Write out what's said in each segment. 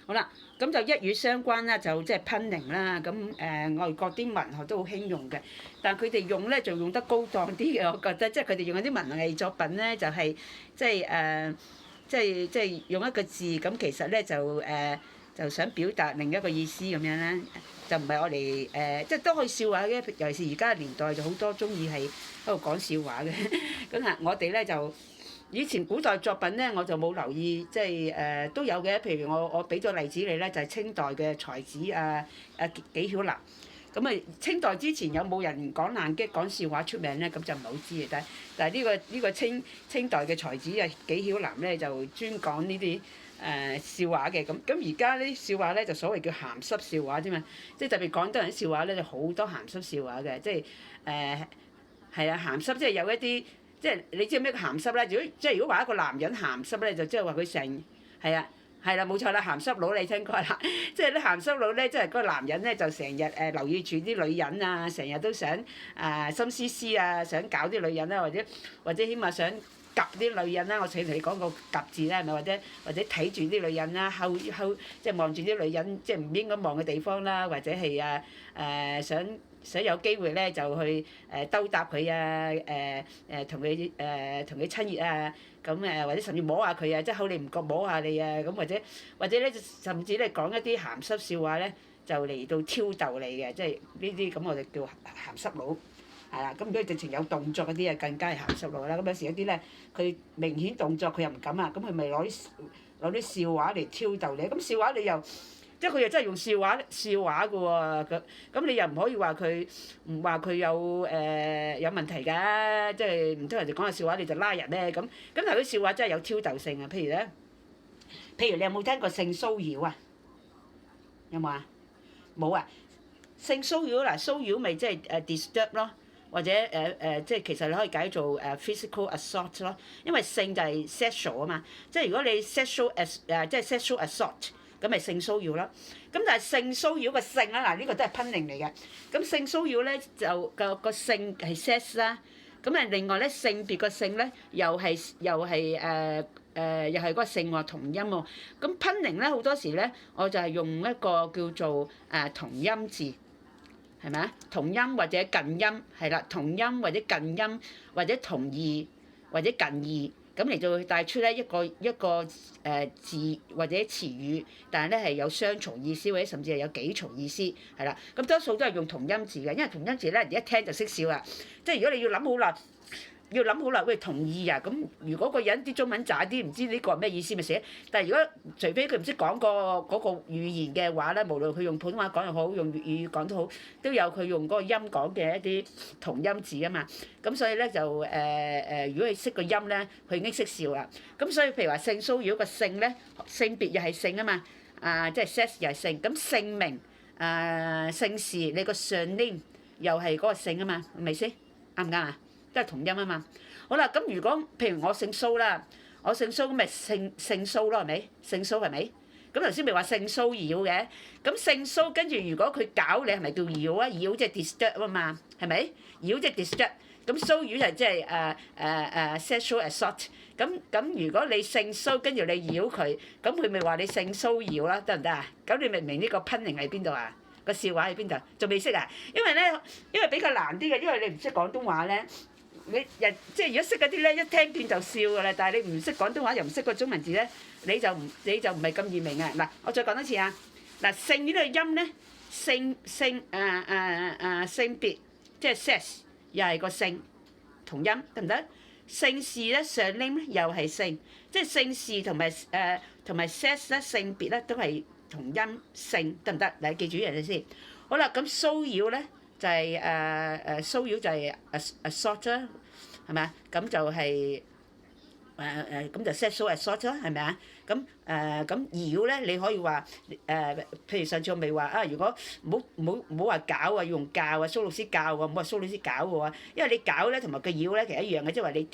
好啦，咁就一語相關啦，就即係 punning 啦。咁外國啲文學都好興用嘅，但係佢哋用咧就用得高檔啲嘅，我覺得。即係佢哋用嗰啲文藝作品咧，就係即係即係用一個字，咁其實咧就想表達另一個意思咁樣咧，就唔係我哋即係都可以笑話嘅。尤其是而家嘅年代，就好多中意係喺度講笑話嘅。咁啊，我哋咧就以前古代作品咧，我就冇留意，即係都有嘅。譬如我俾咗例子你咧，就係清代嘅才子紀曉嵐。咁啊，清代之前有冇人講爛擊講笑話出名咧？咁就唔係好知嘅。但係呢個清代嘅才子紀曉嵐咧，就專講呢啲笑話嘅。咁而家呢啲笑話咧，就所謂叫鹹濕笑話啫嘛。即係特別廣東人啲笑話咧，就好多鹹濕笑話嘅。即係係啊，鹹濕即係有一啲。即係你知咩叫鹹濕咧？如果話一個男人鹹濕咧，就即係話佢成係啊，係啦，冇錯啦，鹹濕佬你聽過啦。即係啲鹹濕佬咧，即係嗰個男人咧就成日留意住啲女人啊，成日都想心思思啊，想搞啲女人啦，或者起碼想及啲女人啦。我請同你講個及字啦，係咪？或者睇住啲女人啦，即係望住啲女人，即係唔應該望嘅地方啦，或者係想有機會咧就去兜搭佢啊，同佢親熱啊，咁或者甚至摸下佢啊，即係好你唔覺摸下你啊，咁或者咧甚至咧講一啲鹹濕笑話咧，就嚟到挑逗你嘅，即係呢啲咁我哋叫鹹濕佬，係啦。咁如果直情有動作嗰啲啊，更加係鹹濕佬啦。咁有時有啲咧，佢明顯動作佢又唔敢啊，咁佢咪攞啲笑話嚟挑逗你。咁笑話你又〜即係佢又真係用笑話嘅喎，咁你又唔可以話佢有問題㗎，即係唔通人哋講下笑話你就拉人咧？咁但係啲笑話真係有挑逗性啊！譬如你有冇聽過性騷擾啊？有冇啊？冇啊！性騷擾嗱，騷擾咪即係disturb 咯，或者即係其實你可以解做physical assault 咯，因為性就係 sexual 啊嘛，即係如果你 sexual 即係 sexual assault。咁咪性騷擾啦，咁但係性騷擾個性啦，嗱呢個都係 punning 嚟嘅。咁性騷擾咧就個性係 sex 啦，咁啊另外咧性別個性咧又係嗰個性喎，同音喎。咁 punning 咧好多時咧我就係用一個叫做同音字，係咪啊？同音或者近音係啦，同音或者近音或者同義或者近義。咁嚟到帶出咧一個字或者詞語，但係咧係有雙重意思或者甚至係有幾重意思，係啦。咁多數都係用同音字嘅，因為同音字咧人一聽就識笑啦。即係如果你要諗好啦，喂同意啊！咁如果個人啲中文渣啲，唔知呢個係咩意思咪寫。但係如果除非佢唔識講嗰個語言嘅話咧，無論佢用普通話講又好，用粵語講都好，都有佢用嗰個音講嘅一啲同音字啊嘛。咁所以咧就如果你識個音咧，佢已經識笑啦。咁所以譬如話性騷擾個性咧，性別又係性啊嘛，即係 sex 又係性。咁姓名姓氏你個 surname 又係嗰個姓啊嘛，係咪先？啱唔啱啊？都係同音啊嘛。好啦，咁如果譬如我姓蘇啦，我姓蘇咁咪姓蘇咯，係咪？姓蘇係咪？咁頭先咪話性騷擾嘅，咁性騷跟住如果佢搞你係咪叫擾啊？擾即係 disturb 啊嘛，係咪？擾即係 disturb，咁騷擾就即係sexual assault。咁如果你性騷跟住你擾佢，咁佢咪話你性騷擾啦，得唔得啊？咁你明唔明呢個 punning 喺邊度啊？個笑話喺邊度？仲未識啊？因為比較難啲嘅，因為你唔識廣東話咧。即係如果識嗰啲咧，一聽見就笑㗎啦。但係你唔識廣東話又唔識個中文字咧，你就唔係咁易明啊！嗱，我再講多次啊！嗱，性呢個音咧，性別即係 sex 又係個性同音，得唔得？姓氏咧，surname咧又係性，即係姓氏同埋sex 咧，性別咧都係同音性，得唔得？你記住呢樣嘢先。好啦，咁騷擾咧。就係騷擾就係assault 啦，係咪啊？咁就係咁就 sexual assault 啦，係咪啊？咁擾咧，你可以話譬如上次我未話啊，如果唔好話搞啊，用教啊，蘇老師教喎，唔好話蘇老師搞嘅喎，因為你搞咧同埋個擾咧其實一樣嘅，即係話你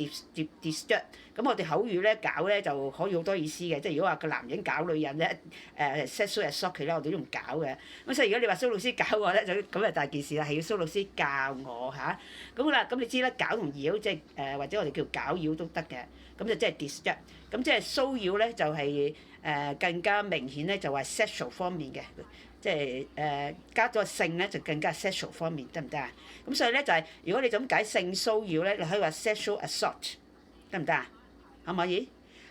disturb。咁我哋口語咧搞咧就可以好多意思嘅，即係如果話個男人搞女人咧sexual assault 佢咧，我哋都用搞嘅。咁所以如果你話蘇老師搞我咧，就咁就大件事啦，係要蘇老師教我嚇。咁好啦，咁你知啦，搞同擾即係或者我哋叫搞擾都得嘅，咁就即係 disturb。咁即係騷擾咧就係、更加明顯咧，就話 sexual 方面嘅，即係加咗性咧就更加 sexual 方面得唔得啊？咁所以咧就係、如果你咁解性騷擾咧，你可以話 sexual assault 得唔得啊？可唔可以？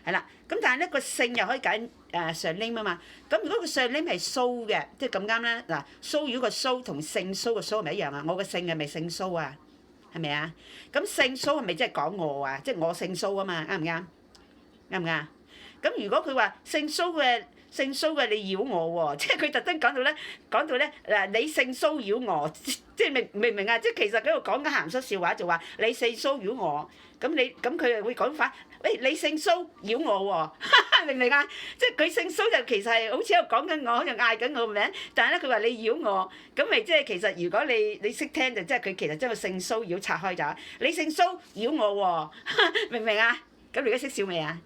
係啦，咁但係咧個性又可以解surname啊嘛。咁如果個 surname 係騷嘅，即係咁啱咧嗱，騷擾個騷同性騷個騷係咪一樣啊？我個姓係咪姓騷啊？係咪啊？咁性騷係咪即係講我啊？即係我姓蘇啊嘛，啱唔啱？啱唔啱？咁如果佢話姓蘇嘅你擾我喎，即係佢特登講到咧嗱，你性騷擾我，即係明唔明啊？即係其實喺度講緊鹹濕笑話，就話你性騷擾我，咁佢又會講翻，喂你性騷擾我喎，明唔明啊？即係佢性騷就其實係好似喺度講緊我，好似嗌緊我個名，但係咧佢話你擾我，咁咪即係其實如果你識聽就即係佢其實將個性騷擾拆開咗，你性騷擾我喎，明唔明啊？咁你而家識笑未啊？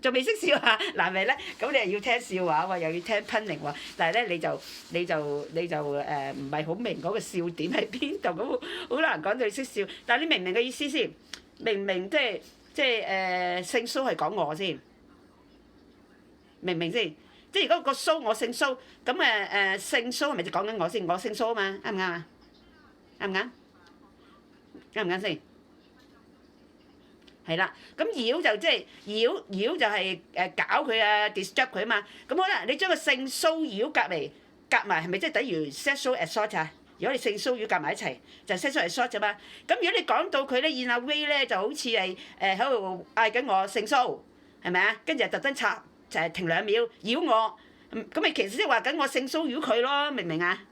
仲未識笑啊？嗱咪咧，咁你又要聽笑話喎，又要聽 punning 喎，但係咧你就唔係好明嗰個笑點喺邊度，咁好難講到你識笑。但係你明唔明嘅意思先？明唔明即係性騷係講我先？明唔明先？即係如果個騷我姓蘇，咁性騷係咪就講緊我先？我姓蘇啊嘛，啱唔啱啊？啱唔啱？啱唔啱先？係啦，咁擾就即係擾就係搞佢啊 disturb 佢啊嘛。咁好啦，你將個性騷擾夾埋係咪即係等於 sexual assault 啊？如果你性騷擾夾埋一齊，就 sexual assault 啫嘛。咁如果你講到佢咧 in a way 咧，就好似係喺度嗌緊我性騷，係咪啊？跟住特登插就係停2秒擾我，咁咪其實即係話緊我性騷擾佢咯，明唔明啊？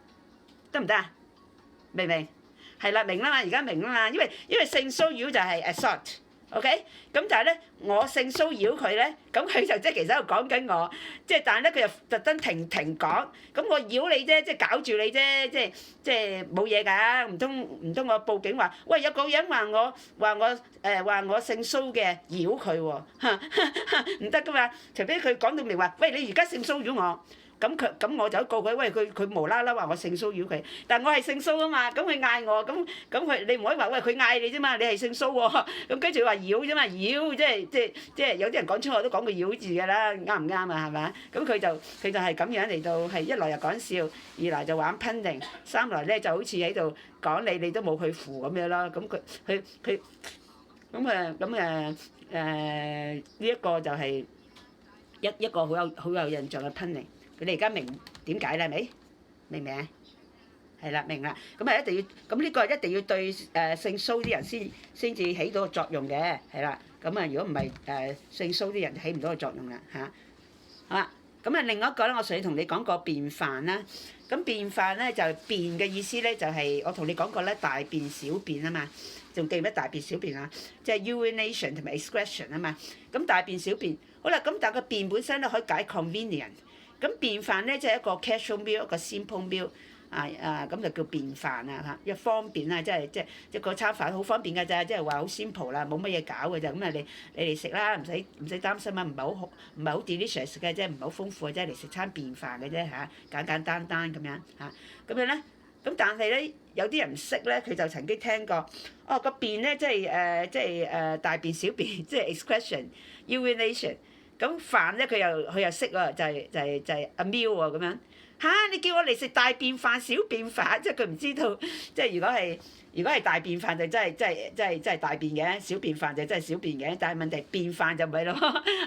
得唔得啊？明唔明？係啦，明啦嘛，而家明啦嘛，因為性騷擾就係 assault。OK，咁但係咧，我性騷擾佢咧，咁佢就即係其實喺度講緊我，即係但係咧佢又特登停講，咁我擾你啫，即係搞住你啫，即係冇嘢㗎，唔通我報警話，喂有個人話我性騷嘅擾佢喎，唔得㗎嘛，除非佢講到明話，喂你而家性騷擾我。咁我就告佢，喂佢無啦啦話我性騷擾佢，但係我係性騷啊嘛，咁佢嗌我，咁佢你唔可以話喂佢嗌你啫嘛，你係性騷喎，咁跟住話擾啫嘛，擾即係有啲人講粗口都講個擾字㗎啦，啱唔啱啊？係咪？咁佢就係咁樣嚟到係一來又講笑，二來就玩 punning，三來咧就好似喺度講你都冇去扶咁樣啦，咁佢呢一個就係一個好有印象嘅 punning。你而家明點解啦？係咪？明唔明啊？係啦，明啦。咁係一定要，咁呢個係一定要對性騷啲人先至起到個作用嘅，係啦。咁如果唔係性騷啲人就起唔到個作用啦嚇。好啦，咁另外一個咧，我上次同你講過便飯啦。咁便飯咧就便嘅意思咧就係我同你講過咧，大便小便啊嘛。仲記唔記得大便小便啊？即係 urination 同埋 excretion 啊嘛。咁大便小便，好啦，咁但係個便本身咧可以解 convenient。咁便飯咧即係一個 casual meal，一個 simple meal，咁就叫便飯啊嚇，又方便啊，即係個餐飯好方便㗎咋，即係話好 simple 啦，冇乜嘢搞㗎咋，咁你嚟食啦，唔使擔心啊，唔係好 delicious 嘅啫，唔係好豐富嘅啫，嚟食餐便飯嘅啫嚇，簡簡單單咁樣嚇，咁樣咧，咁但係咧有啲人唔識咧，佢就曾經聽過，個便咧即係大便小便，即係 excretion、urination。咁飯咧佢又識喎，就係a meal 喎咁樣嚇，你叫我嚟食大便飯、小便飯，即係佢唔知道，即係如果係大便飯就真係大便嘅，小便飯就真係小便嘅，但係問題便飯就唔係咯，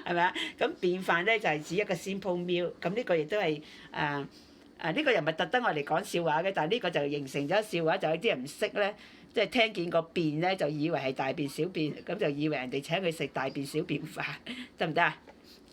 係咪啊？咁便飯咧就係指一個 simple meal，咁呢個亦都係呢個又唔係特登我嚟講笑話嘅，但係呢個就形成咗笑話，就有啲人唔識咧，即係聽見個便咧就以為係大便小便，咁就以為人哋請佢食大便小便飯，得唔得啊？